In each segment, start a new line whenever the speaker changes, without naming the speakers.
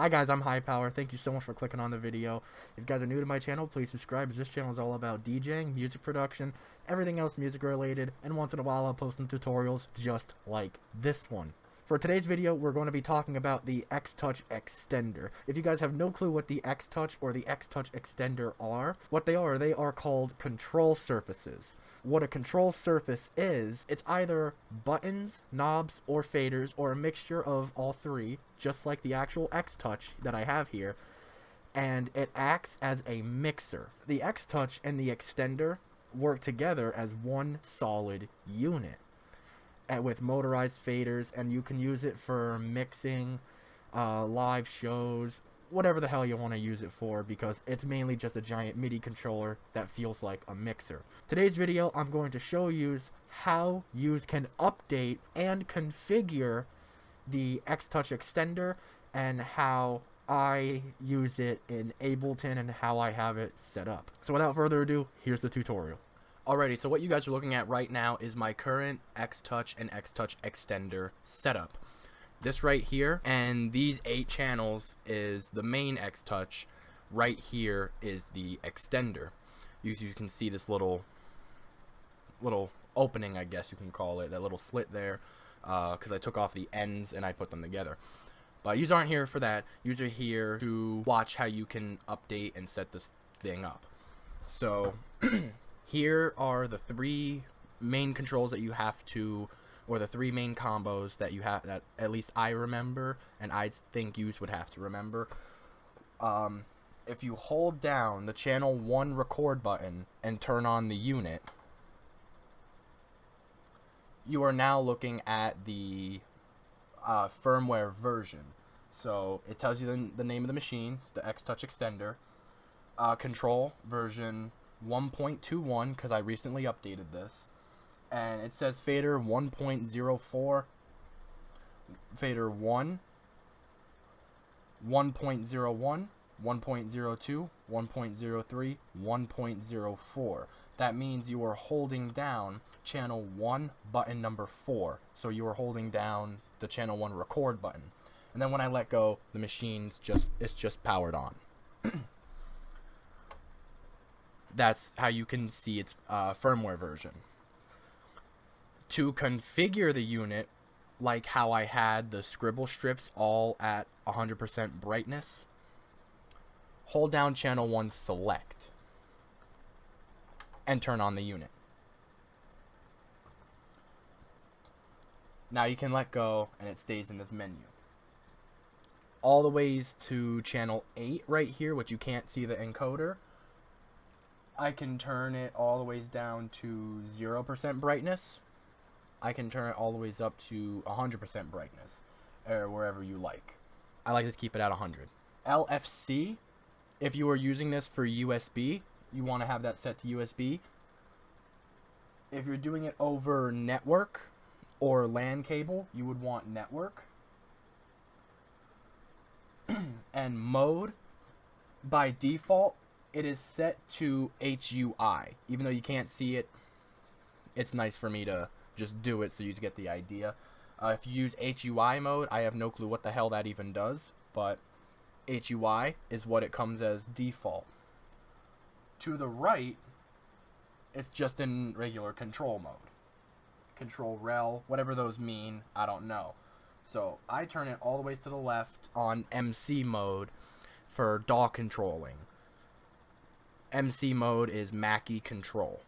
Hi guys, I'm High Power. Thank you so much for clicking on the video. If you guys are new to my channel, please subscribe, as this channel is all about DJing, music production, everything else music related, and once in a while I'll post some tutorials just like this one. For today's video, we're going to be talking about the X-Touch Extender. If you guys have no clue what the X-Touch or the X-Touch Extender are, what they are called control surfaces. What a control surface is, it's either buttons, knobs, or faders, or a mixture of all three, just like the actual X-Touch that I have here, and it acts as a mixer. The X-Touch and the Extender work together as one solid unit, and with motorized faders, and you can use it for mixing, live shows, whatever the hell you want to use it for, because it's mainly just a giant MIDI controller that feels like a mixer. Today's video, I'm going to show you how you can update and configure the X-Touch Extender, and how I use it in Ableton and how I have it set up. So without further ado, here's the tutorial. Alrighty, so what you guys are looking at right now is my current X-Touch and X-Touch Extender setup. This right here and these 8 channels is the main X-Touch. Right here is the Extender. You can see this little opening, I guess you can call it, that little slit there, because I took off the ends and I put them together. But you aren't here for that. You are here to watch how you can update and set this thing up. So here are the 3 main controls that you have to, or the 3 main combos that you have, that at least I remember and I think you would have to remember. If you hold down the channel 1 record button and turn on the unit, you are now looking at the firmware version. So it tells you the name of the machine, the X-Touch Extender, control version 1.21, because I recently updated this, and it says fader 1.04, fader 1, 1.01, 1.02, 1.03, 1.04. That means you are holding down channel 1 button number 4. So you are holding down the channel 1 record button. And then when I let go, the machine's just powered on. That's how you can see its firmware version. To configure the unit, like how I had the scribble strips all at 100% brightness, hold down channel 1 select and turn on the unit. Now you can let go and it stays in this menu. All the ways to channel 8 right here, which you can't see the encoder, I can turn it all the ways down to 0% brightness. I can turn it all the ways up to 100% brightness, or wherever you like. I like to keep it at 100. LFC, if you are using this for USB, you want to have that set to USB. If you're doing it over network or LAN cable, you would want network. And mode, by default, it is set to HUI. Even though you can't see it, it's nice for me to just do it so you get the idea. If you use HUI mode, I have no clue what the hell that even does, but HUI is what it comes as default. To the right, it's just in regular control mode. Control rel, whatever those mean, I don't know. So I turn it all the way to the left on MC mode for DAW controlling. MC mode is Mackie control.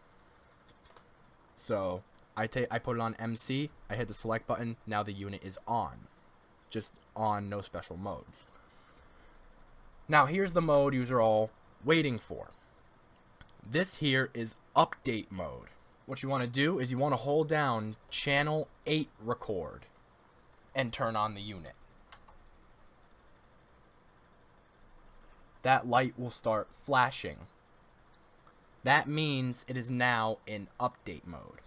So I put it on MC, I hit the select button, now the unit is on. Just on, no special modes. Now here's the mode you're all waiting for. This here is update mode. What you want to do is you want to hold down channel 8 record and turn on the unit. That light will start flashing. That means it is now in update mode.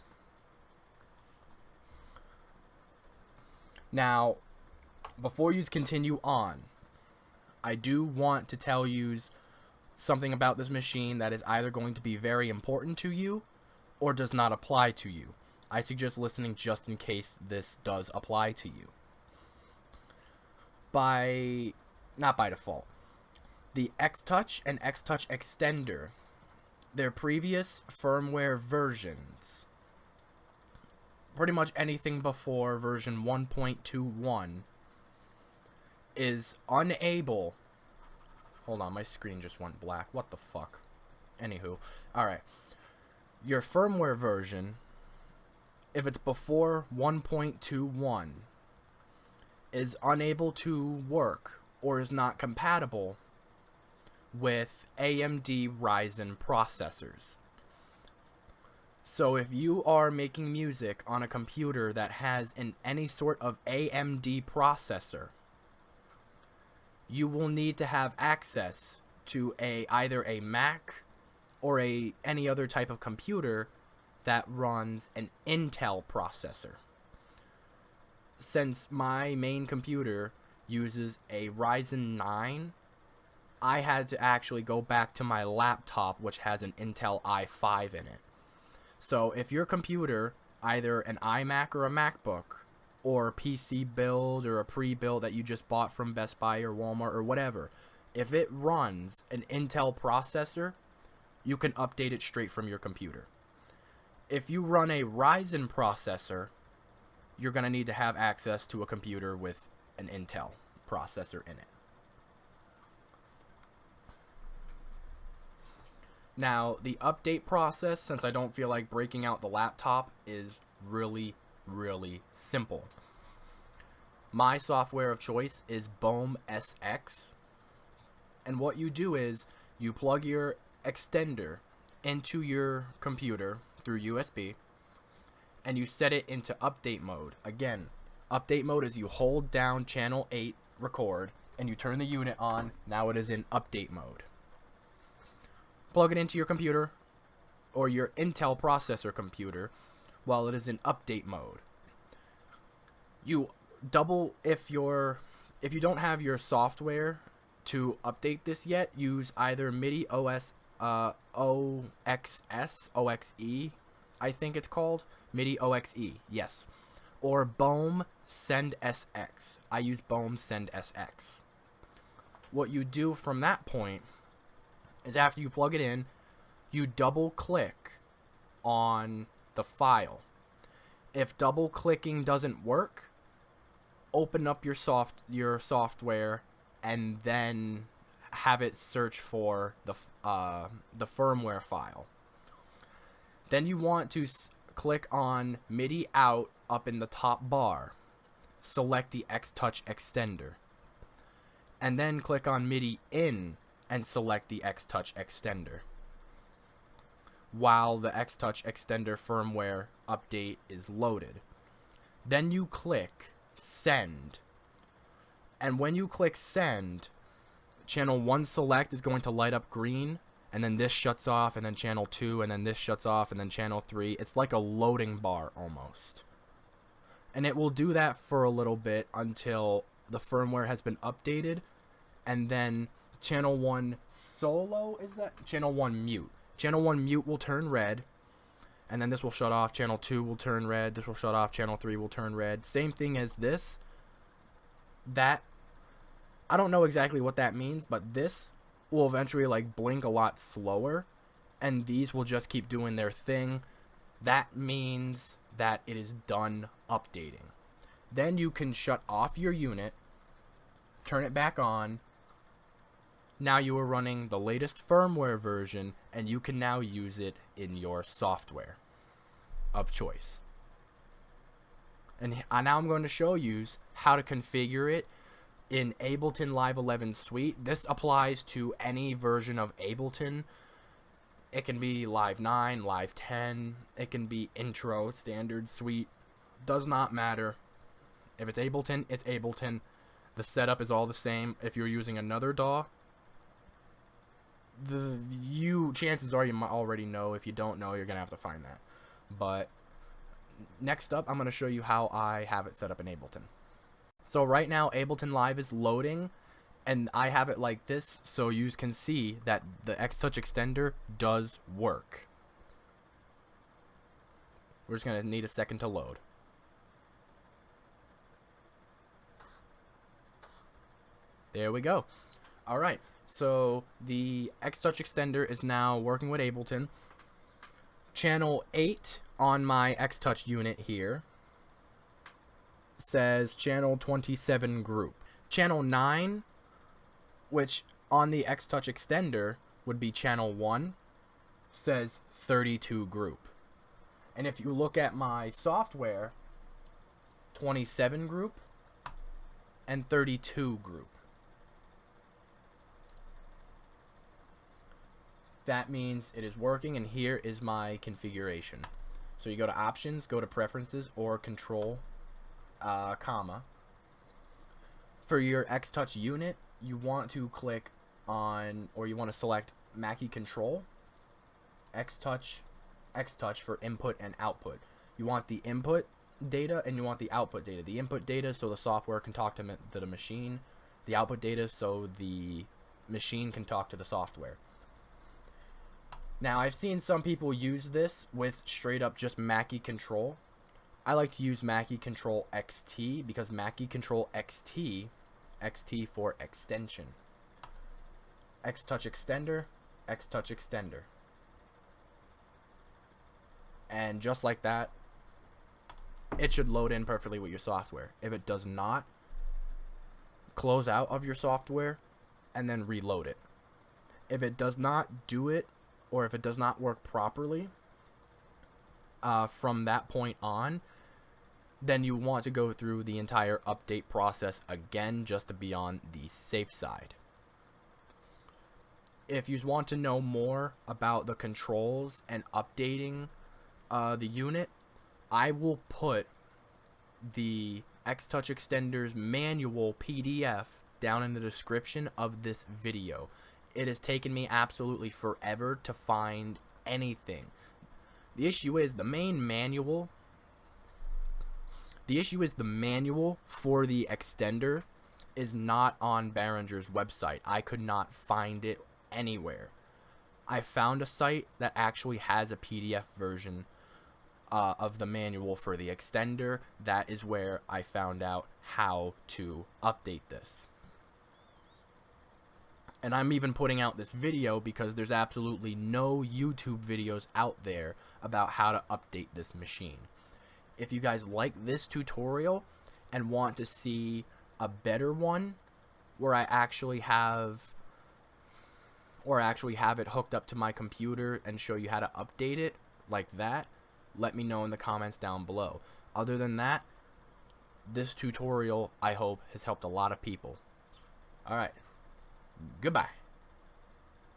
Now, before you continue on, I do want to tell you something about this machine that is either going to be very important to you or does not apply to you. I suggest listening just in case this does apply to you. By not by default. The X-Touch and X-Touch Extender, their previous firmware versions, pretty much anything before version 1.21, is unable... Hold on, my screen just went black. What the fuck? Anywho, alright. Your firmware version, if it's before 1.21, is unable to work or is not compatible with AMD Ryzen processors. So if you are making music on a computer that has any sort of AMD processor, you will need to have access to either a Mac or any other type of computer that runs an Intel processor. Since my main computer uses a Ryzen 9, I had to actually go back to my laptop, which has an Intel i5 in it. So if your computer, either an iMac or a MacBook, or a PC build or a pre-build that you just bought from Best Buy or Walmart or whatever, if it runs an Intel processor, you can update it straight from your computer. If you run a Ryzen processor, you're going to need to have access to a computer with an Intel processor in it. Now, the update process, since I don't feel like breaking out the laptop, is really simple. My software of choice is Bohm SX, and what you do is you plug your extender into your computer through USB, and you set it into update mode. Again, update mode is you hold down channel 8 record and you turn the unit on. Now it is in update mode. Plug it into your computer or your Intel processor computer while it is in update mode. You double, if you don't have your software to update this yet, use either MIDI OXS, OXE, I think it's called, MIDI OXE, yes, or Bohm Send SX. I use Bohm Send SX. What you do from that point is after you plug it in, you double click on the file. If double clicking doesn't work, open up your software and then have it search for the firmware file. Then you want to click on MIDI out up in the top bar. Select the X-Touch extender. And then click on MIDI in and select the X-Touch extender, while the X-Touch extender firmware update is loaded. Then you click send, and when you click send, channel 1 select is going to light up green, and then this shuts off, and then channel 2, and then this shuts off, and then channel 3. It's like a loading bar almost, and it will do that for a little bit until the firmware has been updated, and then channel 1 solo, is that? Channel 1 mute. Channel 1 mute will turn red, and then this will shut off. Channel 2 will turn red. This will shut off. Channel 3 will turn red. Same thing as this. That, I don't know exactly what that means, but this will eventually like blink a lot slower, and these will just keep doing their thing. That means that it is done updating. Then you can shut off your unit, turn it back on. Now you are running the latest firmware version, and you can now use it in your software of choice. And now I'm going to show you how to configure it in Ableton Live 11 Suite. This applies to any version of Ableton. It can be Live 9, Live 10, it can be Intro, Standard, Suite. Does not matter. If it's Ableton, it's Ableton. The setup is all the same. If you're using another DAW, chances are you might already know. If you don't know, you're gonna have to find that. But next up, I'm gonna show you how I have it set up in Ableton. So right now Ableton Live is loading, and I have it like this so you can see that the X-Touch extender does work. We're just gonna need a second to load. There we go. All right. So the X-Touch extender is now working with Ableton. Channel 8 on my X-Touch unit here says channel 27 group. Channel 9, which on the X-Touch extender would be channel 1, says 32 group. And if you look at my software, 27 group and 32 group. That means it is working, and here is my configuration. So you go to options, go to preferences, or control, comma. For your X-Touch unit, you want to click on, or you want to select Mackie Control, X-Touch for input and output. You want the input data and you want the output data. The input data so the software can talk to the machine. The output data so the machine can talk to the software. Now, I've seen some people use this with straight up just Mackie Control. I like to use Mackie Control XT because Mackie Control XT for extension. X-Touch extender, X-Touch extender. And just like that, it should load in perfectly with your software. If it does not, close out of your software and then reload it. If it does not do it, or if it does not work properly from that point on, then you want to go through the entire update process again just to be on the safe side. If you want to know more about the controls and updating the unit, I will put the X-Touch extender's manual PDF down in the description of this video. It has taken me absolutely forever to find anything. The issue is the manual for the extender is not on Behringer's website. I could not find it anywhere. I found a site that actually has a PDF version of the manual for the extender. That is where I found out how to update this. And I'm even putting out this video because there's absolutely no YouTube videos out there about how to update this machine. If you guys like this tutorial and want to see a better one where I actually have it hooked up to my computer and show you how to update it like that, let me know in the comments down below. Other than that, this tutorial, I hope, has helped a lot of people. Alright, goodbye.